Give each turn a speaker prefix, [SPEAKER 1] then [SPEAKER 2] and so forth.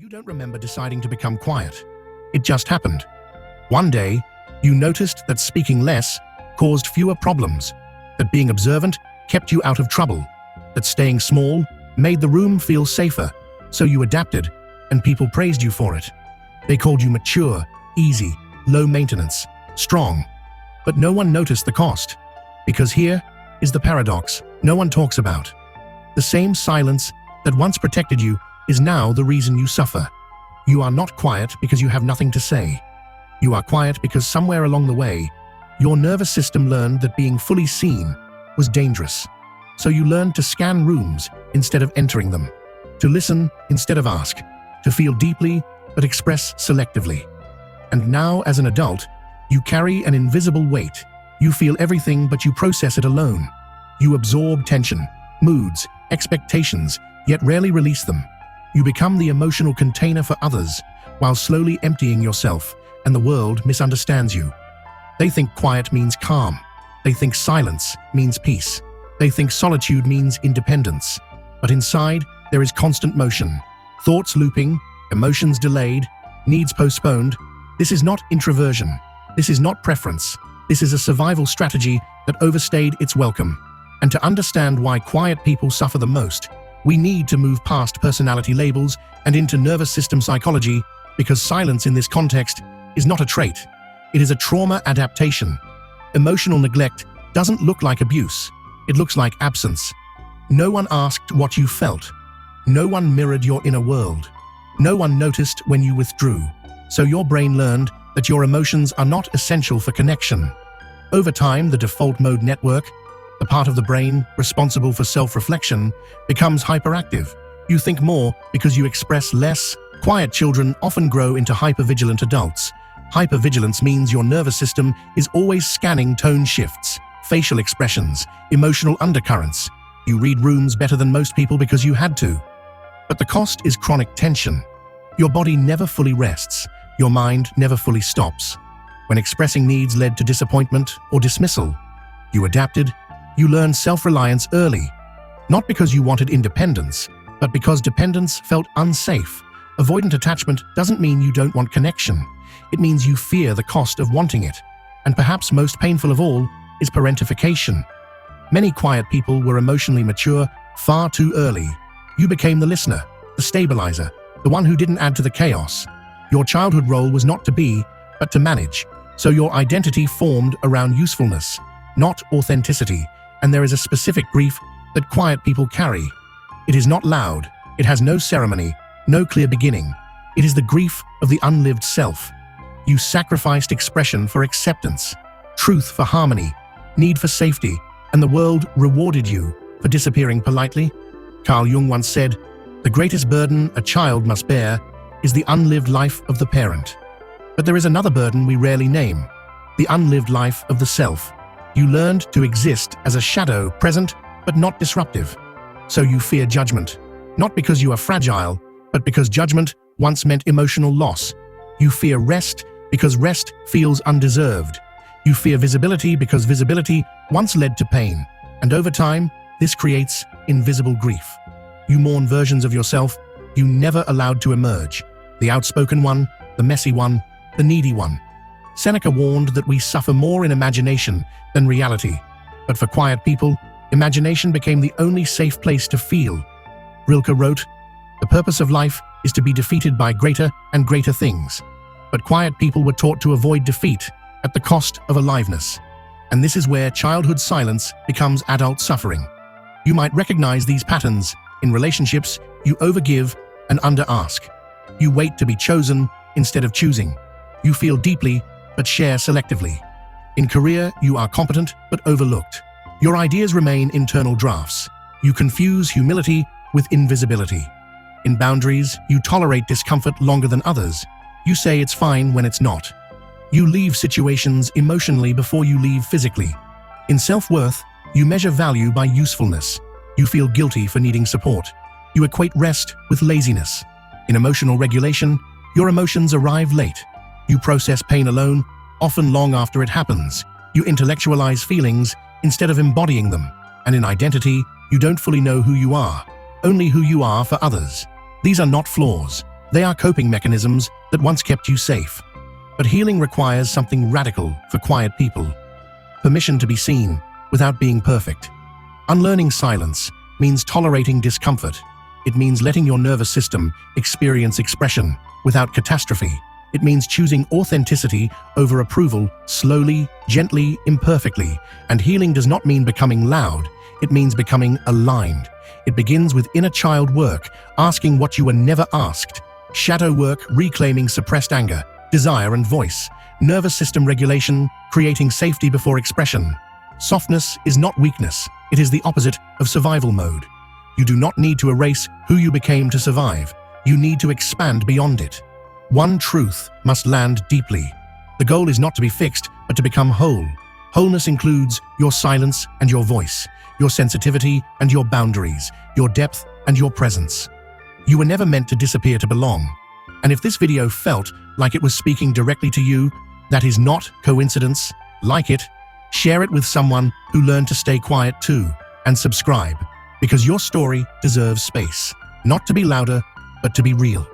[SPEAKER 1] You don't remember deciding to become quiet. It just happened. One day, you noticed that speaking less caused fewer problems, that being observant kept you out of trouble, that staying small made the room feel safer, so you adapted, and people praised you for it. They called you mature, easy, low maintenance, strong. But no one noticed the cost, because here is the paradox no one talks about. The same silence that once protected you is now the reason you suffer. You are not quiet because you have nothing to say. You are quiet because somewhere along the way, your nervous system learned that being fully seen was dangerous. So you learned to scan rooms instead of entering them, to listen instead of ask, to feel deeply but express selectively. And now, as an adult, you carry an invisible weight. You feel everything, but you process it alone. You absorb tension, moods, expectations, yet rarely release them. You become the emotional container for others, while slowly emptying yourself, and the world misunderstands you. They think quiet means calm. They think silence means peace. They think solitude means independence. But inside, there is constant motion. Thoughts looping, emotions delayed, needs postponed. This is not introversion. This is not preference. This is a survival strategy that overstayed its welcome. And to understand why quiet people suffer the most, we need to move past personality labels and into nervous system psychology, because silence in this context is not a trait. It is a trauma adaptation. Emotional neglect doesn't look like abuse. It looks like absence. No one asked what you felt. No one mirrored your inner world. No one noticed when you withdrew. So your brain learned that your emotions are not essential for connection. Over time, the default mode network, the part of the brain responsible for self-reflection, becomes hyperactive. You think more because you express less. Quiet children often grow into hypervigilant adults. Hypervigilance means your nervous system is always scanning tone shifts, facial expressions, emotional undercurrents. You read rooms better than most people because you had to. But the cost is chronic tension. Your body never fully rests. Your mind never fully stops. When expressing needs led to disappointment or dismissal, you adapted. You learned self-reliance early, not because you wanted independence, but because dependence felt unsafe. Avoidant attachment doesn't mean you don't want connection. It means you fear the cost of wanting it. And perhaps most painful of all is parentification. Many quiet people were emotionally mature far too early. You became the listener, the stabilizer, the one who didn't add to the chaos. Your childhood role was not to be, but to manage. So your identity formed around usefulness, not authenticity. And there is a specific grief that quiet people carry. It is not loud. It has no ceremony, no clear beginning. It is the grief of the unlived self. You sacrificed expression for acceptance, truth for harmony, need for safety, and the world rewarded you for disappearing politely. Carl Jung once said, "The greatest burden a child must bear is the unlived life of the parent." But there is another burden we rarely name, the unlived life of the self. You learned to exist as a shadow, present but not disruptive. So you fear judgment, not because you are fragile, but because judgment once meant emotional loss. You fear rest because rest feels undeserved. You fear visibility because visibility once led to pain. And over time, this creates invisible grief. You mourn versions of yourself you never allowed to emerge. The outspoken one, the messy one, the needy one. Seneca warned that we suffer more in imagination than reality. But for quiet people, imagination became the only safe place to feel. Rilke wrote, "The purpose of life is to be defeated by greater and greater things." But quiet people were taught to avoid defeat at the cost of aliveness. And this is where childhood silence becomes adult suffering. You might recognize these patterns. In relationships, you overgive and under-ask. You wait to be chosen instead of choosing. You feel deeply but share selectively. In career, you are competent but overlooked. Your ideas remain internal drafts. You confuse humility with invisibility. In boundaries, you tolerate discomfort longer than others. You say it's fine when it's not. You leave situations emotionally before you leave physically. In self-worth, you measure value by usefulness. You feel guilty for needing support. You equate rest with laziness. In emotional regulation, your emotions arrive late. You process pain alone, often long after it happens. You intellectualize feelings instead of embodying them. And in identity, you don't fully know who you are, only who you are for others. These are not flaws. They are coping mechanisms that once kept you safe. But healing requires something radical for quiet people. Permission to be seen without being perfect. Unlearning silence means tolerating discomfort. It means letting your nervous system experience expression without catastrophe. It means choosing authenticity over approval, slowly, gently, imperfectly. And healing does not mean becoming loud. It means becoming aligned. It begins with inner child work, asking what you were never asked. Shadow work, reclaiming suppressed anger, desire and voice. Nervous system regulation, creating safety before expression. Softness is not weakness. It is the opposite of survival mode. You do not need to erase who you became to survive. You need to expand beyond it. One truth must land deeply. The goal is not to be fixed, but to become whole. Wholeness includes your silence and your voice, your sensitivity and your boundaries, your depth and your presence. You were never meant to disappear to belong. And if this video felt like it was speaking directly to you, that is not coincidence. Like it, share it with someone who learned to stay quiet too, and subscribe, because your story deserves space, not to be louder, but to be real.